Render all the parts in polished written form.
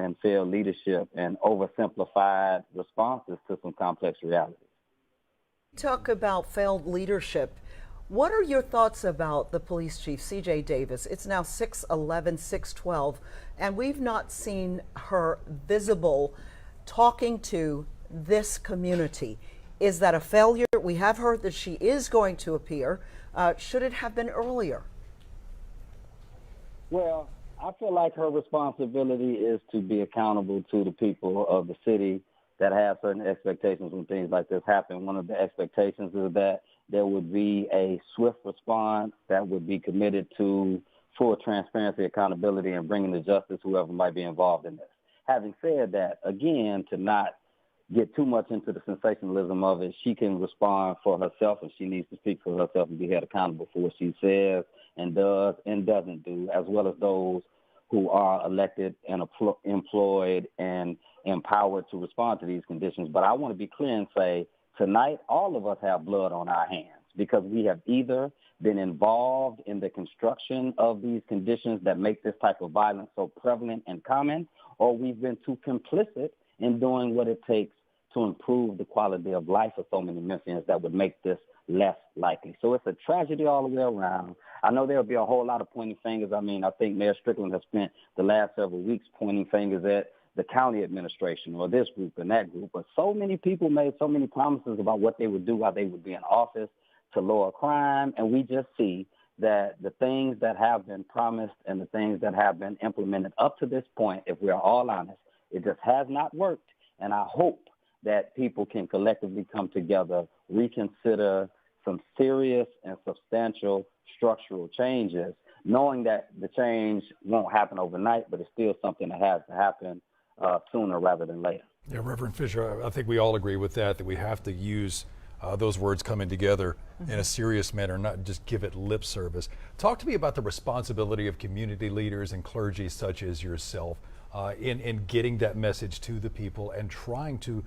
and failed leadership and oversimplified responses to some complex realities. Talk about failed leadership. What are your thoughts about the police chief, C.J. Davis? It's now 6/11, 6/12, and we've not seen her visible talking to this community. Is that a failure? We have heard that she is going to appear. Should it have been earlier? Well, I feel like her responsibility is to be accountable to the people of the city that have certain expectations when things like this happen. One of the expectations is that there would be a swift response that would be committed to full transparency, accountability, and bringing to justice whoever might be involved in this. Having said that, again, to not get too much into the sensationalism of it, she can respond for herself, and she needs to speak for herself and be held accountable for what she says and does and doesn't do, as well as those who are elected and employed and empowered to respond to these conditions. But I want to be clear and say, tonight, all of us have blood on our hands because we have either been involved in the construction of these conditions that make this type of violence so prevalent and common, or we've been too complicit in doing what it takes to improve the quality of life of so many Memphians that would make this less likely. So it's a tragedy all the way around. I know there'll be a whole lot of pointing fingers. I mean, I think Mayor Strickland has spent the last several weeks pointing fingers at the county administration or this group and that group. But so many people made so many promises about what they would do while they would be in office to lower crime. And we just see that the things that have been promised and the things that have been implemented up to this point, if we are all honest, it just has not worked. And I hope that people can collectively come together, reconsider some serious and substantial structural changes, knowing that the change won't happen overnight, but it's still something that has to happen sooner rather than later. Yeah, Reverend Fisher, I think we all agree with that we have to use those words coming together in a serious manner, not just give it lip service. Talk to me about the responsibility of community leaders and clergy such as yourself in getting that message to the people and trying to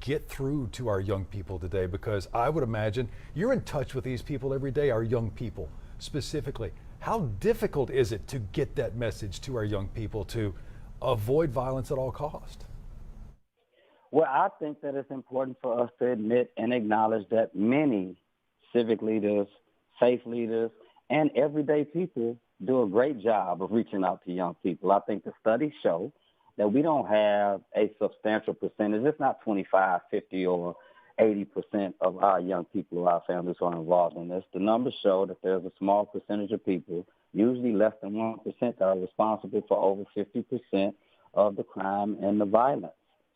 get through to our young people today, because I would imagine you're in touch with these people every day, our young people specifically. How difficult is it to get that message to our young people to avoid violence at all costs? Well, I think that it's important for us to admit and acknowledge that many civic leaders, faith leaders, and everyday people do a great job of reaching out to young people. I think the studies show that we don't have a substantial percentage. It's not 25, 50, or 80% of our young people or our families who are involved in this. The numbers show that there's a small percentage of people, usually less than 1%, that are responsible for over 50% of the crime and the violence.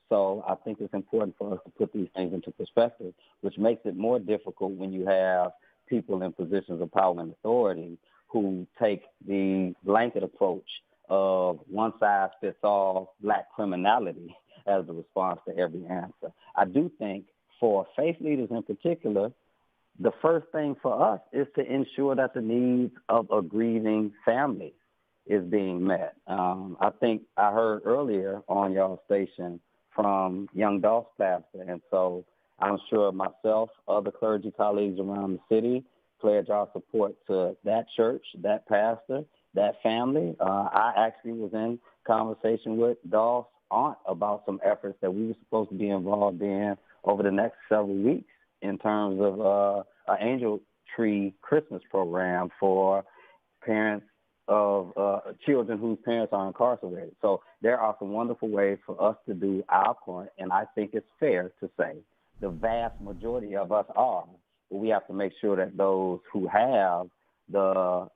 So I think it's important for us to put these things into perspective, which makes it more difficult when you have people in positions of power and authority who take the blanket approach of one-size-fits-all black criminality as the response to every answer. I do think for faith leaders in particular, the first thing for us is to ensure that the needs of a grieving family is being met. I think I heard earlier on y'all station from young Dolph's pastor, and so I'm sure myself, other clergy colleagues around the city, pledge our support to that church, that pastor, that family. I actually was in conversation with Dolph's aunt about some efforts that we were supposed to be involved in over the next several weeks in terms of an angel tree Christmas program for parents of children whose parents are incarcerated. So there are some wonderful ways for us to do our part, and I think it's fair to say the vast majority of us are, but we have to make sure that those who have the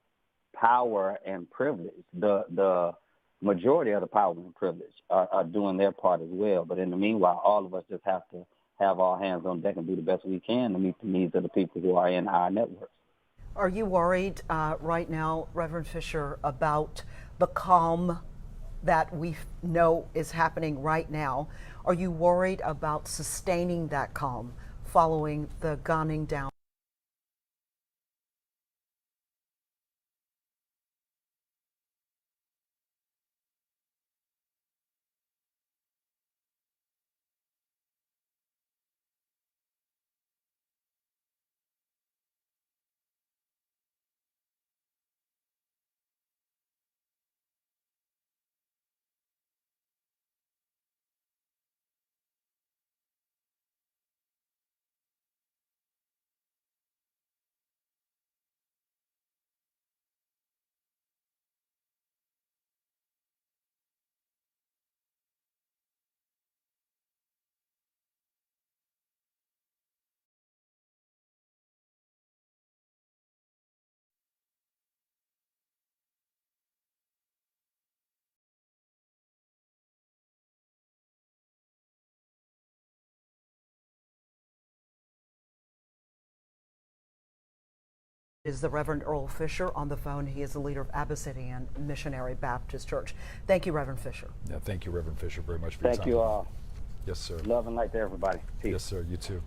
power and privilege, the majority of the power and privilege are doing their part as well. But in the meanwhile, all of us just have to have our hands on deck and do the best we can to meet the needs of the people who are in our networks. Are you worried right now, Reverend Fisher, about the calm that we know is happening right now? Are you worried about sustaining that calm following the gunning down? is the Reverend Earl Fisher on the phone. He is the leader of Abyssinian Missionary Baptist Church. Thank you, Reverend Fisher. Yeah, thank you, Reverend Fisher, very much for your time. Thank you all. Yes, sir. Love and light to everybody. Peace. Yes, sir. You too.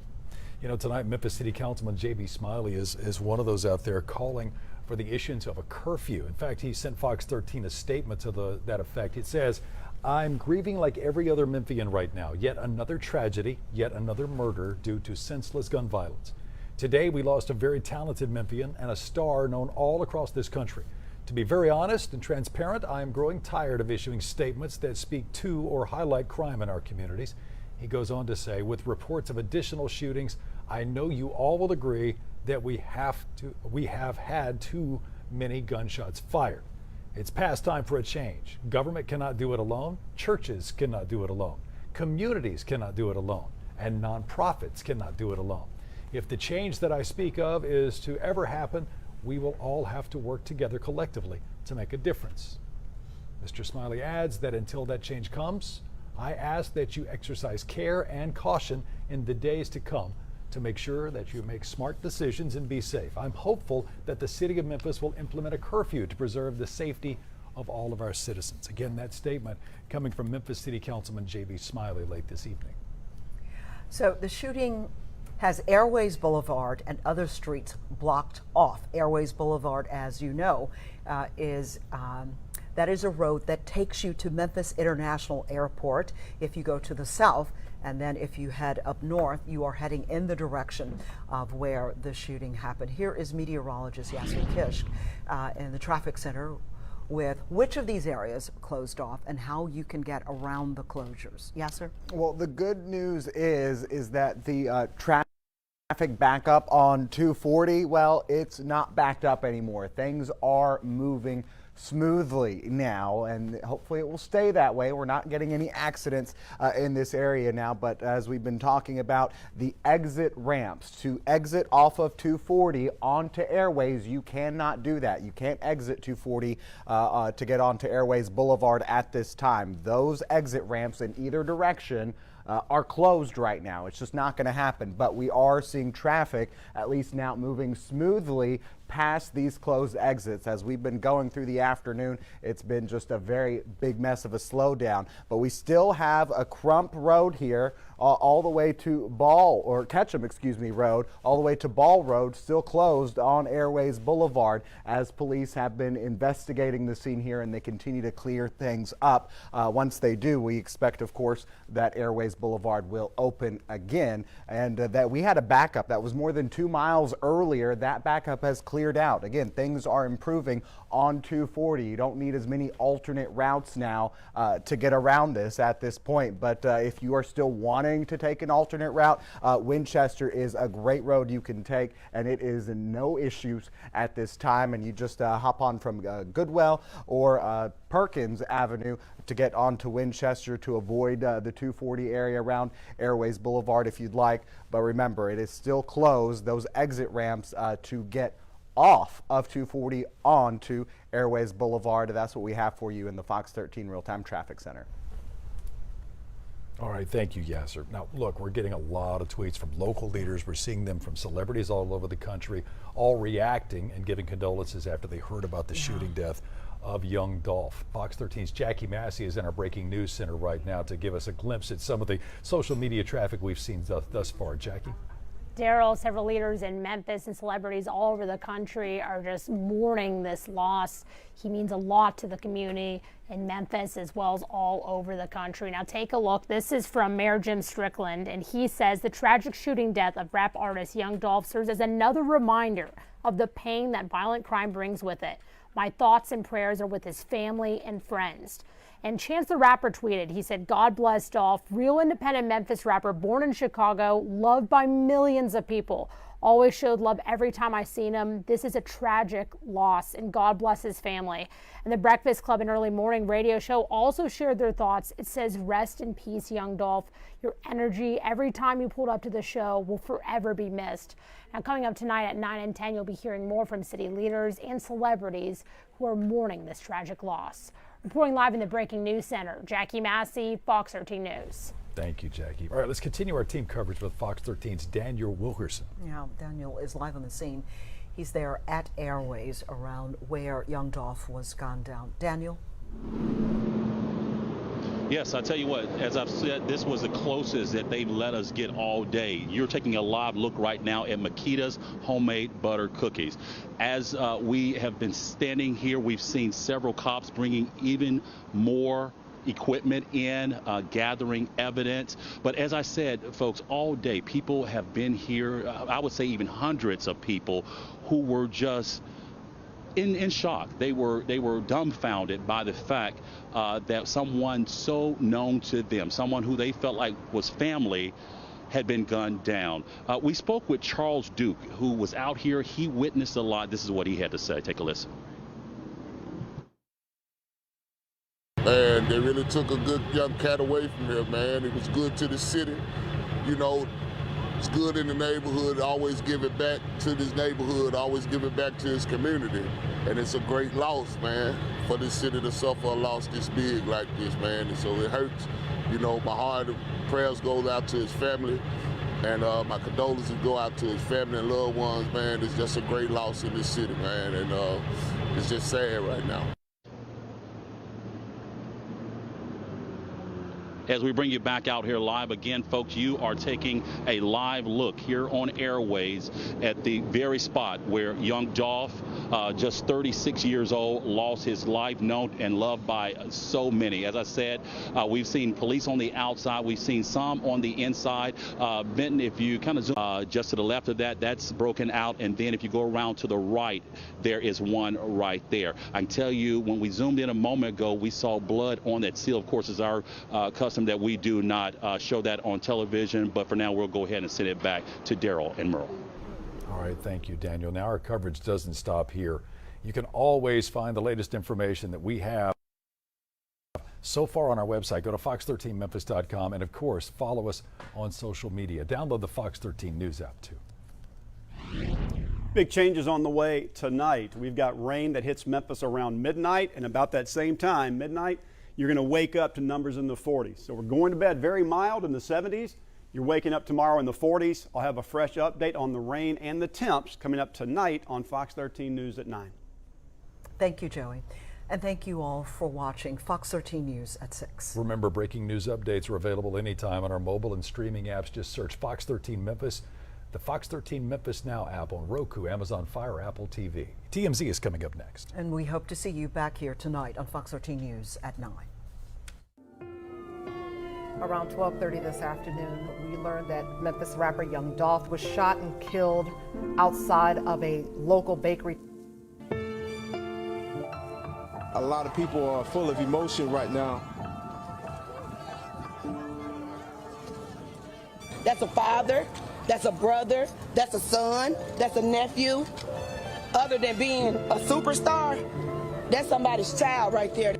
You know, tonight Memphis City Councilman J.B. Smiley is one of those out there calling for the issuance of a curfew. In fact, he sent Fox 13 a statement to that effect. It says, "I'm grieving like every other Memphian right now. Yet another tragedy, yet another murder due to senseless gun violence. Today, we lost a very talented Memphian and a star known all across this country. To be very honest and transparent, I am growing tired of issuing statements that speak to or highlight crime in our communities." He goes on to say, "With reports of additional shootings, I know you all will agree that we have had too many gunshots fired. It's past time for a change. Government cannot do it alone. Churches cannot do it alone. Communities cannot do it alone. And nonprofits cannot do it alone. If the change that I speak of is to ever happen, we will all have to work together collectively to make a difference." Mr. Smiley adds that until that change comes, I ask that you exercise care and caution in the days to come to make sure that you make smart decisions and be safe. I'm hopeful that the city of Memphis will implement a curfew to preserve the safety of all of our citizens. Again, that statement coming from Memphis City Councilman J.B. Smiley late this evening. So the shooting has Airways Boulevard and other streets blocked off. Airways Boulevard, as you know, that is a road that takes you to Memphis International Airport if you go to the south, and then if you head up north, you are heading in the direction of where the shooting happened. Here is meteorologist Yasser Kishk in the traffic center with which of these areas closed off and how you can get around the closures. Yasser? Well, the good news is that the traffic backup on 240, well, it's not backed up anymore. Things are moving smoothly now, and hopefully it will stay that way. We're not getting any accidents in this area now, but as we've been talking about, the exit ramps to exit off of 240 onto Airways, you cannot do that. You can't exit 240 to get onto Airways Boulevard at this time. Those exit ramps in either direction are closed right now. It's just not going to happen, but we are seeing traffic at least now moving smoothly past these closed exits. As we've been going through the afternoon, it's been just a very big mess of a slowdown, but we still have a Crump Road here all the way to Ketchum Road, all the way to Ball Road, still closed on Airways Boulevard as police have been investigating the scene here, and they continue to clear things up. Once they do, we expect, of course, that Airways Boulevard will open again, and that we had a backup that was more than 2 miles earlier. That backup has cleared out. Again, things are improving on 240. You don't need as many alternate routes now to get around this at this point, but if you are still wanting to take an alternate route, Winchester is a great road you can take, and it is no issues at this time, and you just hop on from Goodwell or Perkins Avenue to get onto Winchester to avoid the 240 area around Airways Boulevard if you'd like. But remember, it is still closed, those exit ramps to get off of 240 onto Airways Boulevard. That's what we have for you in the Fox 13 Real-Time Traffic Center. All right, thank you, Yasser. Now, look, we're getting a lot of tweets from local leaders. We're seeing them from celebrities all over the country, all reacting and giving condolences after they heard about the shooting death of young Dolph. Fox 13's Jackie Massey is in our breaking news center right now to give us a glimpse at some of the social media traffic we've seen thus far. Jackie? Daryl, several leaders in Memphis and celebrities all over the country are just mourning this loss. He means a lot to the community in Memphis as well as all over the country. Now take a look. This is from Mayor Jim Strickland, and he says the tragic shooting death of rap artist young Dolph serves as another reminder of the pain that violent crime brings with it. My thoughts and prayers are with his family and friends. And Chance the Rapper tweeted, he said, God bless Dolph, real independent Memphis rapper born in Chicago, loved by millions of people. Always showed love every time I seen him. This is a tragic loss, and God bless his family. And the Breakfast Club and Early Morning Radio Show also shared their thoughts. It says, rest in peace, young Dolph. Your energy every time you pulled up to the show will forever be missed. Now, coming up tonight at 9 and 10, you'll be hearing more from city leaders and celebrities who are mourning this tragic loss. Reporting live in the Breaking News Center, Jackie Massey, Fox 13 News. Thank you, Jackie. All right, let's continue our team coverage with Fox 13's Daniel Wilkerson. Yeah, Daniel is live on the scene. He's there at Airways around where young Dolph was gunned down. Daniel? Yes, I tell you what, as I've said, this was the closest that they've let us get all day. You're taking a live look right now at Makita's homemade butter cookies. As we have been standing here, we've seen several cops bringing even more equipment in, gathering evidence. But as I said, folks, all day people have been here. I would say even hundreds of people who were just in shock. They were dumbfounded by the fact that someone so known to them, someone who they felt like was family, had been gunned down. We spoke with Charles Duke, who was out here. He witnessed a lot. This is what he had to say. Take a listen. Man, they really took a good young cat away from here, man. It was good to the city. You know, it's good in the neighborhood. Always give it back to this neighborhood. Always give it back to his community. And it's a great loss, man, for this city to suffer a loss this big like this, man. And so it hurts. You know, my heart and prayers goes out to his family. And my condolences go out to his family and loved ones, man. It's just a great loss in this city, man. And it's just sad right now. As we bring you back out here live again, folks, you are taking a live look here on Airways at the very spot where young Dolph, just 36 years old, lost his life, known and loved by so many. As I said, we've seen police on the outside. We've seen some on the inside. Benton, if you kind of zoom just to the left of that, that's broken out. And then if you go around to the right, there is one right there. I can tell you, when we zoomed in a moment ago, we saw blood on that seal. Of course, it's our custom that we do not show that on television, but for now we'll go ahead and send it back to Daryl and Merle. All right, thank you, Daniel. Now our coverage doesn't stop here. You can always find the latest information that we have so far on our website. Go to fox13memphis.com, and of course follow us on social media. Download the Fox 13 News app too. Big changes on the way tonight. We've got rain that hits Memphis around midnight, and about that same time, midnight, you're going to wake up to numbers in the 40s. So we're going to bed very mild in the 70s. You're waking up tomorrow in the 40s. I'll have a fresh update on the rain and the temps coming up tonight on Fox 13 News at 9. Thank you, Joey. And thank you all for watching Fox 13 News at 6. Remember, breaking news updates are available anytime on our mobile and streaming apps. Just search Fox 13 Memphis, the Fox 13 Memphis Now app on Roku, Amazon Fire, Apple TV. TMZ is coming up next. And we hope to see you back here tonight on Fox 13 News at 9. Around 12:30 this afternoon, we learned that Memphis rapper Young Dolph was shot and killed outside of a local bakery. A lot of people are full of emotion right now. That's a father, that's a brother, that's a son, that's a nephew. Other than being a superstar, that's somebody's child right there.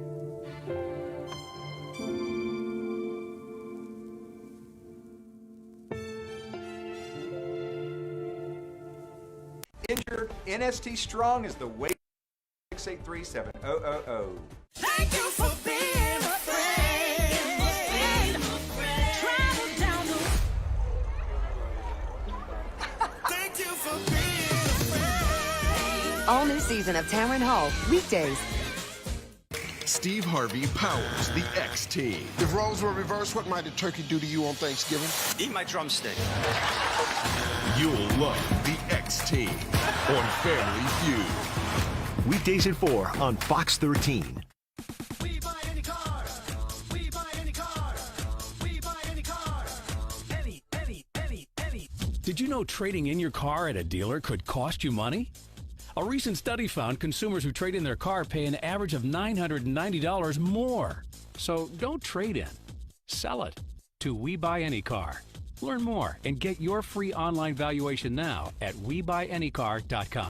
Injured, NST Strong is the way. 683-7000. Thank you for being a friend. Travel down Thank you for being a friend. All new season of Tamron Hall, weekdays. Steve Harvey powers the X Team. If roles were reversed, what might the turkey do to you on Thanksgiving? Eat my drumstick. You'll love the X Team on Family Feud. Weekdays at 4 on Fox 13. We buy any car. We buy any car. We buy any car. Any. Did you know trading in your car at a dealer could cost you money? A recent study found consumers who trade in their car pay an average of $990 more. So don't trade in. Sell it to We Buy Any Car. Learn more and get your free online valuation now at WeBuyAnyCar.com.